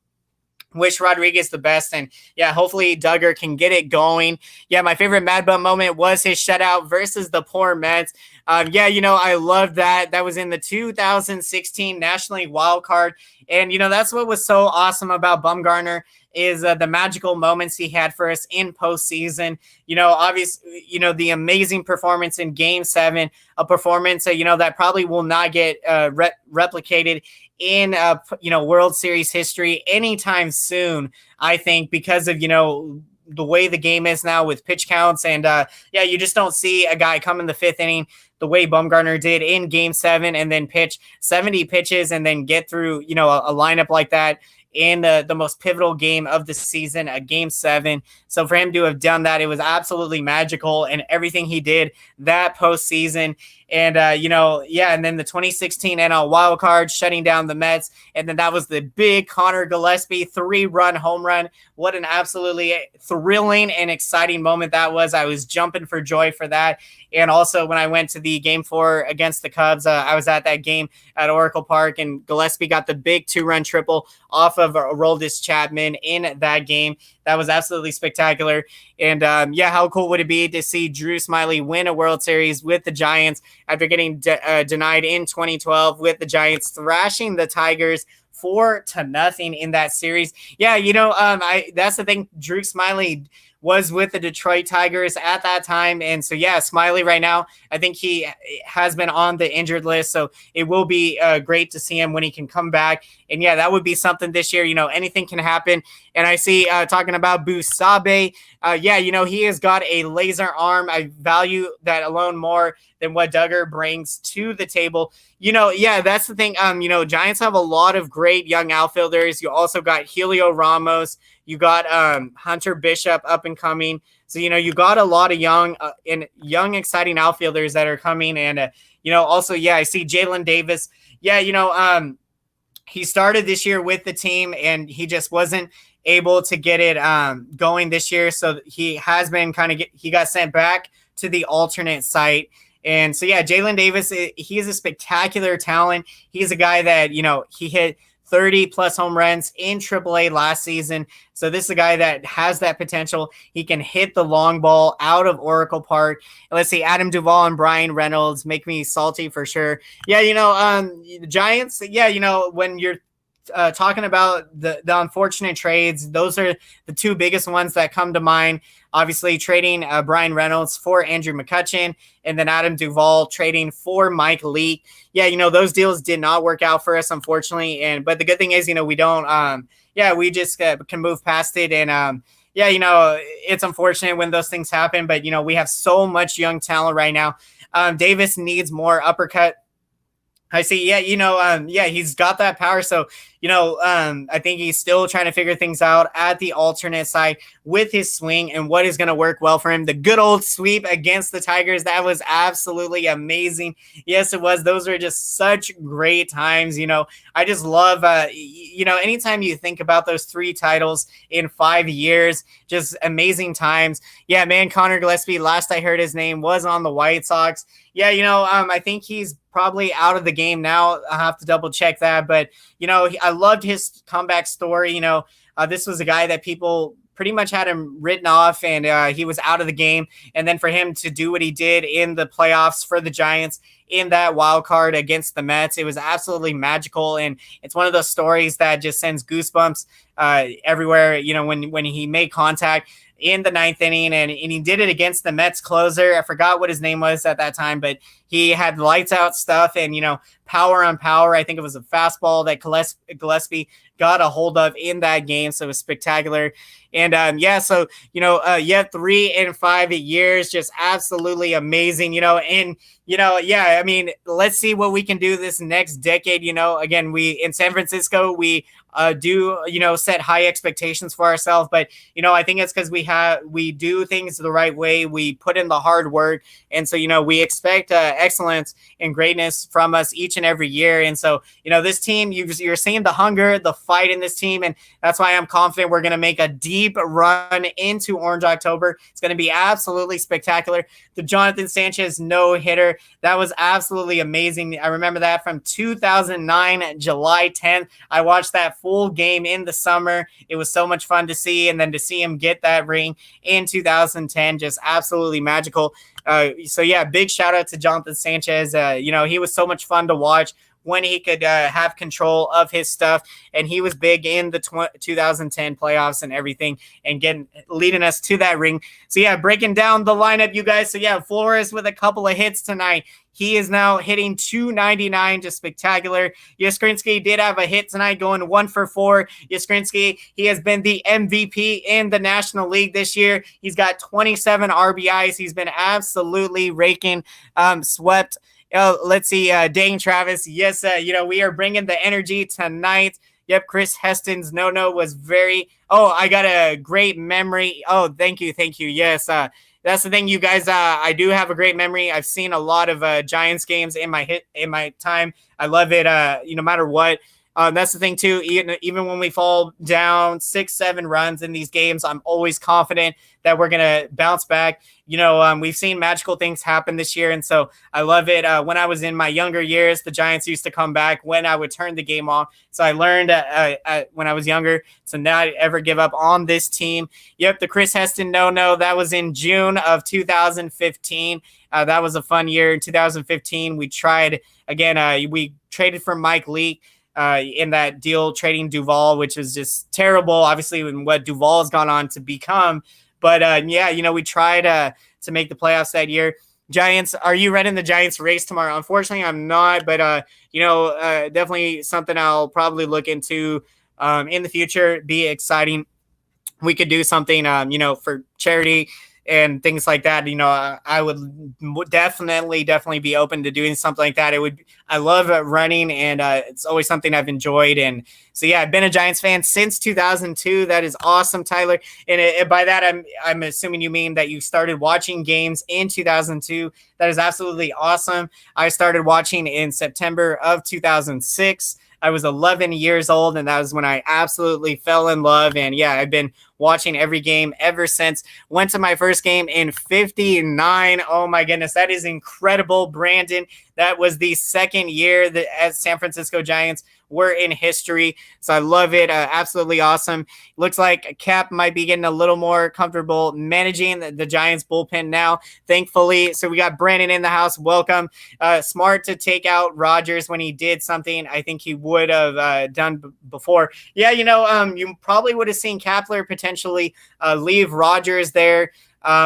wish Rodriguez the best. And yeah, hopefully Duggar can get it going. Yeah, my favorite MadBum moment was his shutout versus the poor Mets. I love that. That was in the 2016 National League wild card. And, that's what was so awesome about Bumgarner is the magical moments he had for us in postseason. Obviously, the amazing performance in Game 7, a performance, that probably will not get replicated in, World Series history anytime soon, I think, because of, the way the game is now with pitch counts. And, you just don't see a guy come in the 5th inning the way Bumgarner did in Game 7 and then pitch 70 pitches and then get through, a lineup like that in the most pivotal game of the season, a Game 7. So for him to have done that, it was absolutely magical, and everything he did that postseason. And, and then the 2016 NL wildcard shutting down the Mets. And then that was the big Connor Gillespie 3-run home run. What an absolutely thrilling and exciting moment that was. I was jumping for joy for that. And also when I went to the Game 4 against the Cubs, I was at that game at Oracle Park, and Gillespie got the big 2-run triple off of Aroldis Chapman in that game. That was absolutely spectacular. And how cool would it be to see Drew Smyly win a World Series with the Giants after getting denied in 2012 with the Giants thrashing the Tigers 4-0 in that series. Yeah, that's the thing. Drew Smyly was with the Detroit Tigers at that time. And so, Smyly right now, I think he has been on the injured list. So it will be great to see him when he can come back. And that would be something this year. Anything can happen. And I see talking about Busabe. He has got a laser arm. I value that alone more than what Duggar brings to the table. Yeah, that's the thing. Giants have a lot of great young outfielders. You also got Helio Ramos. You got Hunter Bishop up and coming. So, you got a lot of young, exciting outfielders that are coming. And, also, yeah, I see Jalen Davis. Yeah, he started this year with the team and he just wasn't able to get it going this year. So he has been he got sent back to the alternate site. And so, yeah, Jalen Davis, he is a spectacular talent. He's a guy that, he hit 30 plus home runs in AAA last season. So this is a guy that has that potential. He can hit the long ball out of Oracle Park. And let's see, Adam Duvall and Brian Reynolds make me salty for sure. Yeah, the Giants, when you're talking about the unfortunate trades, those are the two biggest ones that come to mind. Obviously, trading Brian Reynolds for Andrew McCutchen, and then Adam Duvall trading for Mike Leake. Yeah, those deals did not work out for us, unfortunately. But the good thing is, we don't. We just can move past it. And it's unfortunate when those things happen. But we have so much young talent right now. Davis needs more uppercut. I see. Yeah, he's got that power. So, I think he's still trying to figure things out at the alternate side with his swing and what is going to work well for him. The good old sweep against the Tigers, that was absolutely amazing. Yes, it was. Those are just such great times. I just love, anytime you think about those 3 titles in 5 years, just amazing times. Yeah, man, Connor Gillespie, last I heard his name, was on the White Sox. Yeah, I think he's probably out of the game now. I'll have to double check that. But, I loved his comeback story. This was a guy that people pretty much had him written off and he was out of the game. And then for him to do what he did in the playoffs for the Giants in that wild card against the Mets, it was absolutely magical. And it's one of those stories that just sends goosebumps everywhere, when he made contact in the 9th inning, and he did it against the Mets closer. I forgot what his name was at that time, but he had lights out stuff and, power on power. I think it was a fastball that Gillespie got a hold of in that game. So it was spectacular. And 3 and 5 years, just absolutely amazing, let's see what we can do this next decade. Again, we in San Francisco, we set high expectations for ourselves, but I think it's because we do things the right way. We put in the hard work, and so we expect excellence and greatness from us each and every year. And so this team, you're seeing the hunger, the fight in this team, and that's why I'm confident we're going to make a deep run into Orange October. It's going to be absolutely spectacular. The Jonathan Sanchez no-hitter, that was absolutely amazing. I remember that from 2009, July 10th. I watched that full game in the summer. It was so much fun to see, and then to see him get that ring in 2010, just absolutely magical. Big shout out to Jonathan Sanchez. He was so much fun to watch when he could have control of his stuff, and he was big in the 2010 playoffs and everything, and leading us to that ring. So yeah, breaking down the lineup, you guys. So yeah, Flores with a couple of hits tonight. He is now hitting .299, just spectacular. Yastrzemski did have a hit tonight, going 1 for 4. Yastrzemski, he has been the MVP in the National League this year. He's got 27 RBIs. He's been absolutely raking, swept. Let's see, Dane Travis. Yes, we are bringing the energy tonight. Yep, Chris Heston's no was very. Oh, I got a great memory. Oh, thank you. Yes, that's the thing, you guys. I do have a great memory. I've seen a lot of Giants games in my time. I love it. No matter what. That's the thing too. Even when we fall down 6-7 runs in these games, I'm always confident that we're gonna bounce back. We've seen magical things happen this year, and so I love it. When I was in my younger years, the Giants used to come back when I would turn the game off. So I learned when I was younger to not ever give up on this team. Yep, the Chris Heston no, that was in June of 2015. That was a fun year. In 2015, we tried again. We traded for Mike Leake. In that deal, trading Duvall, which was just terrible, obviously, in what Duvall has gone on to become. But we tried to make the playoffs that year. Giants, are you running the Giants race tomorrow? Unfortunately, I'm not, but definitely something I'll probably look into in the future. Be exciting. We could do something, for charity. and things like that. I would definitely be open to doing something like that. I love running, and it's always something I've enjoyed. And so, yeah, I've been a Giants fan since 2002. That is awesome, Tyler. And by that, I'm assuming you mean that you started watching games in 2002. That is absolutely awesome. I started watching in September of 2006. I was 11 years old, and that was when I absolutely fell in love. And yeah, I've been watching every game ever since. Went to my first game in 59. Oh my goodness, that is incredible, Brandon. That was the second year that as San Francisco Giants were in history. So I love it. Absolutely awesome. Looks like Cap might be getting a little more comfortable managing the Giants bullpen now, thankfully. So we got Brandon in the house. Welcome. Smart to take out Rodgers when he did something I think he would have done before. Yeah, you probably would have seen Kapler potentially leave Rodgers there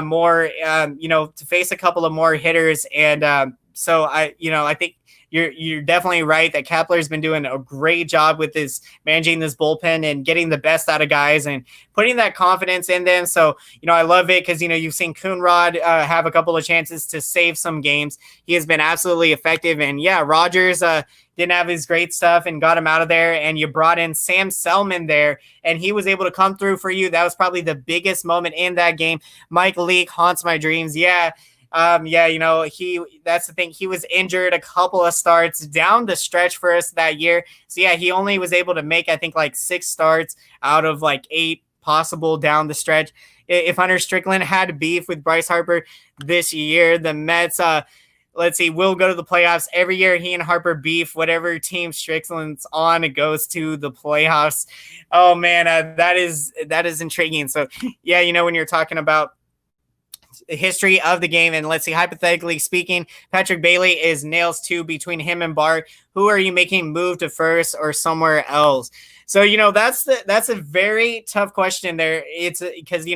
more, to face a couple of more hitters. And so I think you're definitely right that Kapler's been doing a great job with this managing this bullpen and getting the best out of guys and putting that confidence in them. So, I love it because, you've seen Coonrod have a couple of chances to save some games. He has been absolutely effective. And yeah, Rodgers didn't have his great stuff and got him out of there. And you brought in Sam Selman there, and he was able to come through for you. That was probably the biggest moment in that game. Mike Leake haunts my dreams. Yeah. That's the thing. He was injured a couple of starts down the stretch for us that year. So yeah, he only was able to make, I think, like 6 starts out of like 8 possible down the stretch. If Hunter Strickland had beef with Bryce Harper this year, the Mets, will go to the playoffs every year. He and Harper beef, whatever team Strickland's on, it goes to the playoffs. Oh man, that is intriguing. So yeah, when you're talking about the history of the game, and let's see, hypothetically speaking, Patrick Bailey is nails 2 between him and Bart. Who are you making move to first or somewhere else? So that's a very tough question there. It's because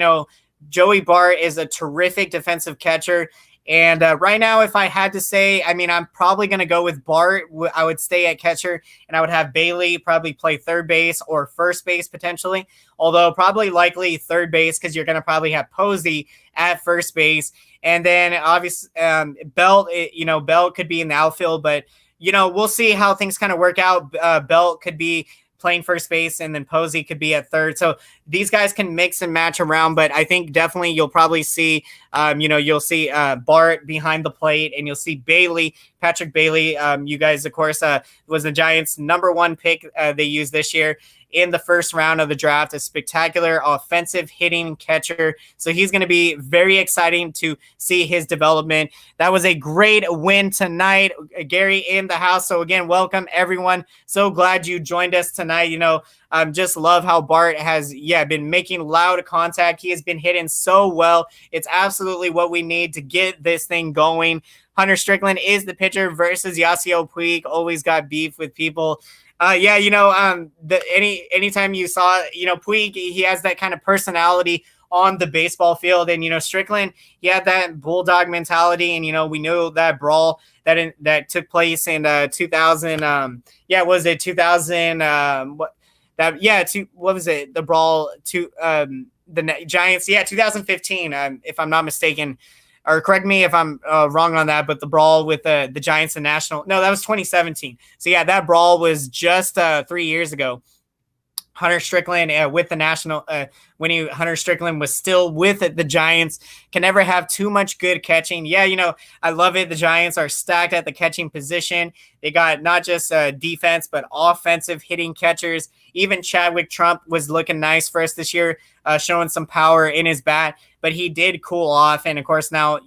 Joey Bart is a terrific defensive catcher. And right now, if I had to say, I'm probably going to go with Bart. I would stay at catcher, and I would have Bailey probably play third base or first base potentially, although probably likely third base because you're going to probably have Posey at first base. And then obviously Belt, Belt could be in the outfield, but, we'll see how things kind of work out. Belt could be playing first base, and then Posey could be at third. So these guys can mix and match around, but I think definitely you'll probably see, you'll see Bart behind the plate, and you'll see Patrick Bailey. You guys, of course, was the Giants' number 1 pick they used this year in the first round of the draft, a spectacular offensive hitting catcher. So he's going to be very exciting to see his development. That was a great win tonight. Gary in the house. So again, welcome everyone. So glad you joined us tonight. Just love how Bart has, been making loud contact. He has been hitting so well. It's absolutely what we need to get this thing going. Hunter Strickland is the pitcher versus Yasiel Puig. Always got beef with people. Anytime you saw, Puig, he has that kind of personality on the baseball field, and Strickland, he had that bulldog mentality, and we knew that brawl that took place in 2000. Was it 2000? What was it? The brawl to the Giants? Yeah, 2015. If I'm not mistaken. Or correct me if I'm wrong on that, but the brawl with the Giants and National. No, that was 2017. So, yeah, that brawl was just 3 years ago. Hunter Strickland with the National, Hunter Strickland was still with the Giants, can never have too much good catching. Yeah, I love it. The Giants are stacked at the catching position. They got not just defense, but offensive hitting catchers. Even Chadwick Trump was looking nice for us this year, showing some power in his bat, but he did cool off. And of course now,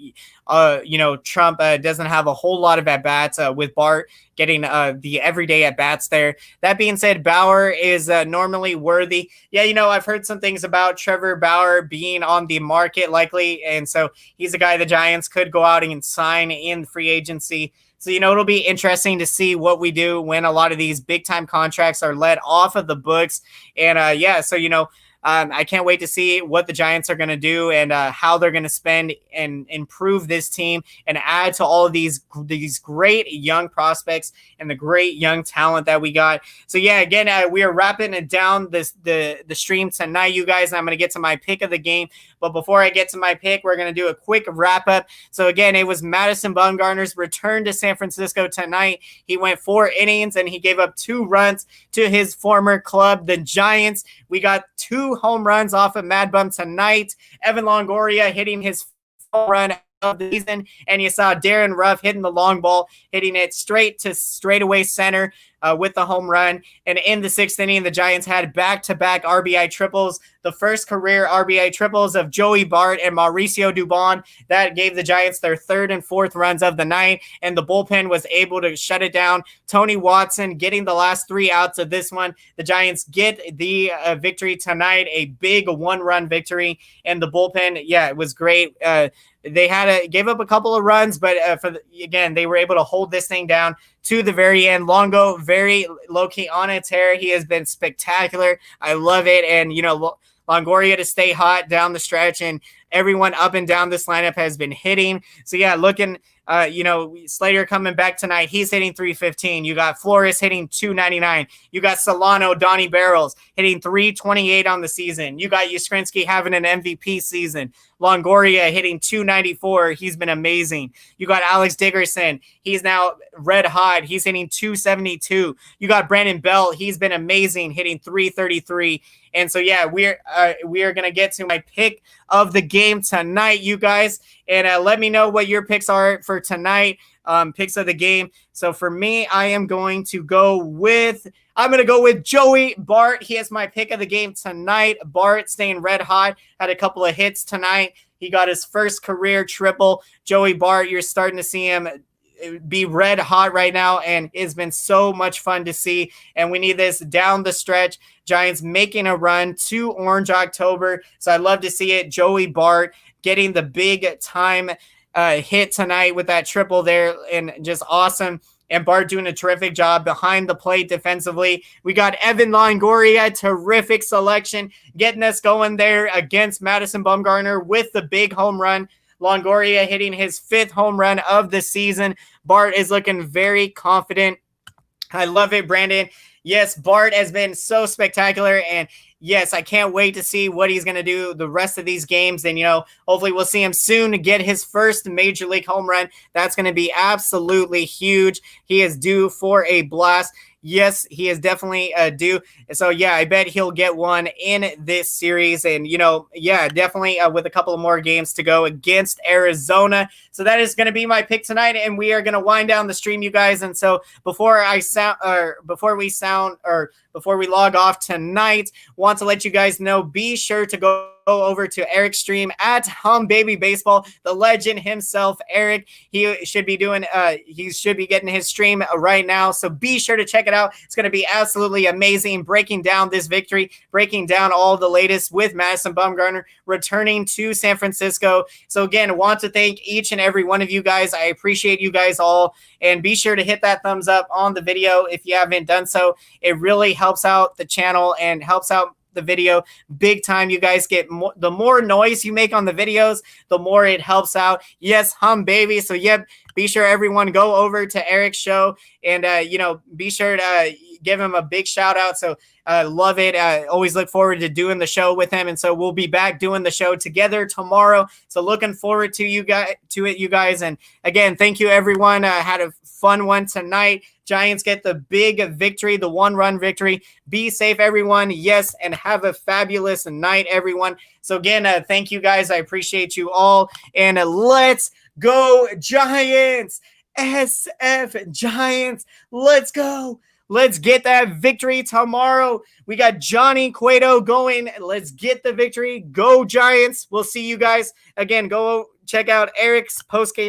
Trump doesn't have a whole lot of at-bats with Bart getting the everyday at-bats there. That being said, Bauer is normally worthy. Yeah, I've heard some things about Trevor Bauer being on the market likely, and so he's a guy the Giants could go out and sign in free agency. So, it'll be interesting to see what we do when a lot of these big-time contracts are let off of the books. And, I can't wait to see what the Giants are going to do and how they're going to spend and improve this team and add to all of these great young prospects and the great young talent that we got. So yeah, again, we are wrapping it down the stream tonight, you guys. And I'm going to get to my pick of the game. But before I get to my pick, we're going to do a quick wrap up. So again, it was Madison Bumgarner's return to San Francisco tonight. He went 4 innings and he gave up 2 runs to his former club, the Giants. We got 2 home runs off of MadBum tonight. Evan Longoria hitting his home run of the season, and you saw Darren Ruff hitting the long ball, hitting it straight to straightaway center with the home run. And in the 6th inning, the Giants had back-to-back RBI triples, the first career RBI triples of Joey Bart and Mauricio Dubon. That gave the Giants their 3rd and 4th runs of the night, and the bullpen was able to shut it down. Tony Watson getting the last 3 outs of this one. The Giants get the victory tonight, a big 1-run victory, and the bullpen, yeah, it was great. They gave up a couple of runs, but again, they were able to hold this thing down to the very end. Longo, very low-key on a tear. He has been spectacular. I love it. And, Longoria to stay hot down the stretch, and everyone up and down this lineup has been hitting. So, yeah, looking Slater coming back tonight. He's hitting 315. You got Flores hitting 299. You got Solano, Donnie Barrels hitting 328 on the season. You got Yastrzemski having an MVP season. Longoria hitting 294. He's been amazing. You got Alex Dickerson. He's now red hot. He's hitting 272. You got Brandon Belt. He's been amazing, hitting 333. And so, yeah, we are going to get to my pick of the game tonight, you guys. And let me know what your picks are for tonight, picks of the game. So for me, I'm going to go with Joey Bart. He is my pick of the game tonight. Bart staying red hot, had a couple of hits tonight. He got his first career triple. Joey Bart, you're starting to see him be red hot right now, and it's been so much fun to see. And we need this down the stretch. Giants making a run to Orange October. So I'd love to see it. Joey Bart getting the big time hit tonight with that triple there, and just awesome. And Bart doing a terrific job behind the plate defensively. We got Evan Longoria, terrific selection, getting us going there against Madison Bumgarner with the big home run. Longoria hitting his 5th home run of the season. Bart is looking very confident. I love it, Brandon. Yes, Bart has been so spectacular, and yes, I can't wait to see what he's going to do the rest of these games. And, hopefully we'll see him soon get his first major league home run. That's going to be absolutely huge. He is due for a blast. Yes, he is definitely due. So, yeah, I bet he'll get one in this series. And, definitely with a couple of more games to go against Arizona. So that is going to be my pick tonight. And we are going to wind down the stream, you guys. And so before we log off tonight, want to let you guys know, be sure to go over to Eric's stream at Baby Baseball, the legend himself, Eric. He should be getting his stream right now. So be sure to check it out. It's going to be absolutely amazing, breaking down this victory, breaking down all the latest with Madison Bumgarner returning to San Francisco. So again, want to thank each and every one of you guys. I appreciate you guys all. And be sure to hit that thumbs up on the video if you haven't done so. It really helps out the channel and helps out the video big time. You guys get the more noise you make on the videos, the more it helps out. Yes, baby. So yep, be sure everyone go over to Eric's show and be sure to give him a big shout out. So love it. I always look forward to doing the show with him, and so we'll be back doing the show together tomorrow. So looking forward to you guys. And again, thank you everyone. Had a fun one tonight. Giants get the big victory, the 1-run victory. Be safe, everyone. Yes, and have a fabulous night, everyone. So again, thank you guys. I appreciate you all. And let's go, Giants! SF Giants. Let's go. Let's get that victory tomorrow. We got Johnny Cueto going. Let's get the victory. Go, Giants. We'll see you guys. Again, go check out Eric's postgame